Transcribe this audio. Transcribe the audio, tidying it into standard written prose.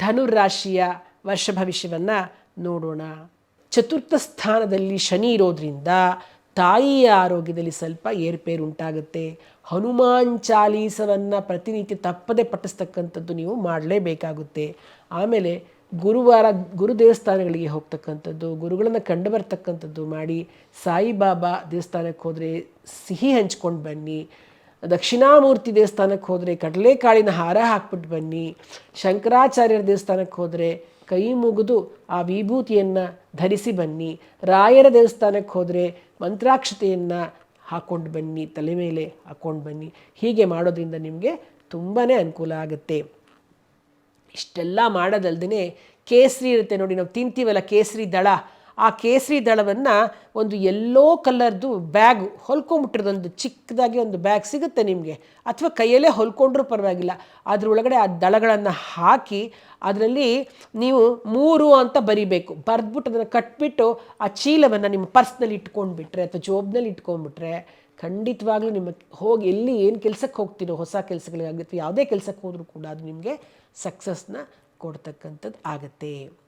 ಧನುರಾಶಿಯ ವರ್ಷ ಭವಿಷ್ಯವನ್ನು ನೋಡೋಣ. ಚತುರ್ಥ ಸ್ಥಾನದಲ್ಲಿ ಶನಿ ಇರೋದ್ರಿಂದ ತಾಯಿಯ ಆರೋಗ್ಯದಲ್ಲಿ ಸ್ವಲ್ಪ ಏರುಪೇರು ಉಂಟಾಗುತ್ತೆ. ಹನುಮಾನ್ ಚಾಲೀಸವನ್ನು ಪ್ರತಿನಿತ್ಯ ತಪ್ಪದೆ ಪಠಿಸ್ತಕ್ಕಂಥದ್ದು ನೀವು ಮಾಡಲೇಬೇಕಾಗುತ್ತೆ. ಆಮೇಲೆ ಗುರುವಾರ ಗುರು ದೇವಸ್ಥಾನಗಳಿಗೆ ಹೋಗ್ತಕ್ಕಂಥದ್ದು, ಗುರುಗಳನ್ನು ಕಂಡು ಬರ್ತಕ್ಕಂಥದ್ದು ಮಾಡಿ. ಸಾಯಿಬಾಬಾ ದೇವಸ್ಥಾನಕ್ಕೆ ಹೋದರೆ ಸಿಹಿ ಹಂಚ್ಕೊಂಡು ಬನ್ನಿ. ದಕ್ಷಿಣಾಮೂರ್ತಿ ದೇವಸ್ಥಾನಕ್ಕೆ ಹೋದರೆ ಕಡಲೆಕಾಳಿನ ಹಾರ ಹಾಕ್ಬಿಟ್ಟು ಬನ್ನಿ. ಶಂಕರಾಚಾರ್ಯರ ದೇವಸ್ಥಾನಕ್ಕೆ ಹೋದರೆ ಕೈ ಮುಗಿದು ಆ ವಿಭೂತಿಯನ್ನು ಧರಿಸಿ ಬನ್ನಿ. ರಾಯರ ದೇವಸ್ಥಾನಕ್ಕೆ ಹೋದರೆ ಮಂತ್ರಾಕ್ಷತೆಯನ್ನು ಹಾಕ್ಕೊಂಡು ಬನ್ನಿ, ತಲೆ ಮೇಲೆ ಹಾಕ್ಕೊಂಡು ಬನ್ನಿ. ಹೀಗೆ ಮಾಡೋದ್ರಿಂದ ನಿಮಗೆ ತುಂಬಾ ಅನುಕೂಲ ಆಗುತ್ತೆ. ಇಷ್ಟೆಲ್ಲ ಮಾಡೋದಲ್ದೇ ಕೇಸರಿ ಇರುತ್ತೆ ನೋಡಿ, ನಾವು ತಿಂತೀವಲ್ಲ ಕೇಸರಿ ದಳ, ಆ ಕೇಸರಿ ದಳವನ್ನು ಒಂದು ಯೆಲ್ಲೋ ಕಲರ್ದು ಬ್ಯಾಗ್ ಹೊಲ್ಕೊಂಬಿಟ್ಟಿರೋದೊಂದು ಚಿಕ್ಕದಾಗಿ ಒಂದು ಬ್ಯಾಗ್ ಸಿಗುತ್ತೆ ನಿಮಗೆ, ಅಥವಾ ಕೈಯಲ್ಲೇ ಹೊಲ್ಕೊಂಡ್ರೂ ಪರವಾಗಿಲ್ಲ. ಅದರೊಳಗಡೆ ಆ ದಳಗಳನ್ನು ಹಾಕಿ ಅದರಲ್ಲಿ ನೀವು 3 ಅಂತ ಬರಿಬೇಕು. ಬರೆದ್ಬಿಟ್ಟು ಅದನ್ನು ಕಟ್ಬಿಟ್ಟು ಆ ಚೀಲವನ್ನು ನಿಮ್ಮ ಪರ್ಸ್ನಲ್ಲಿ ಇಟ್ಕೊಂಡ್ಬಿಟ್ರೆ ಅಥವಾ ಜೋಬ್ನಲ್ಲಿ ಇಟ್ಕೊಂಡ್ಬಿಟ್ರೆ ಖಂಡಿತವಾಗ್ಲೂ ನಿಮಗೆ ಹೋಗಿ ಎಲ್ಲಿ ಏನು ಕೆಲಸಕ್ಕೆ ಹೋಗ್ತೀರೋ, ಹೊಸ ಕೆಲಸಗಳಿಗಾಗುತ್ತೆ, ಯಾವುದೇ ಕೆಲಸಕ್ಕೆ ಹೋದರೂ ಕೂಡ ಅದು ನಿಮಗೆ ಸಕ್ಸಸ್ನ ಕೊಡ್ತಕ್ಕಂಥದ್ದು ಆಗುತ್ತೆ.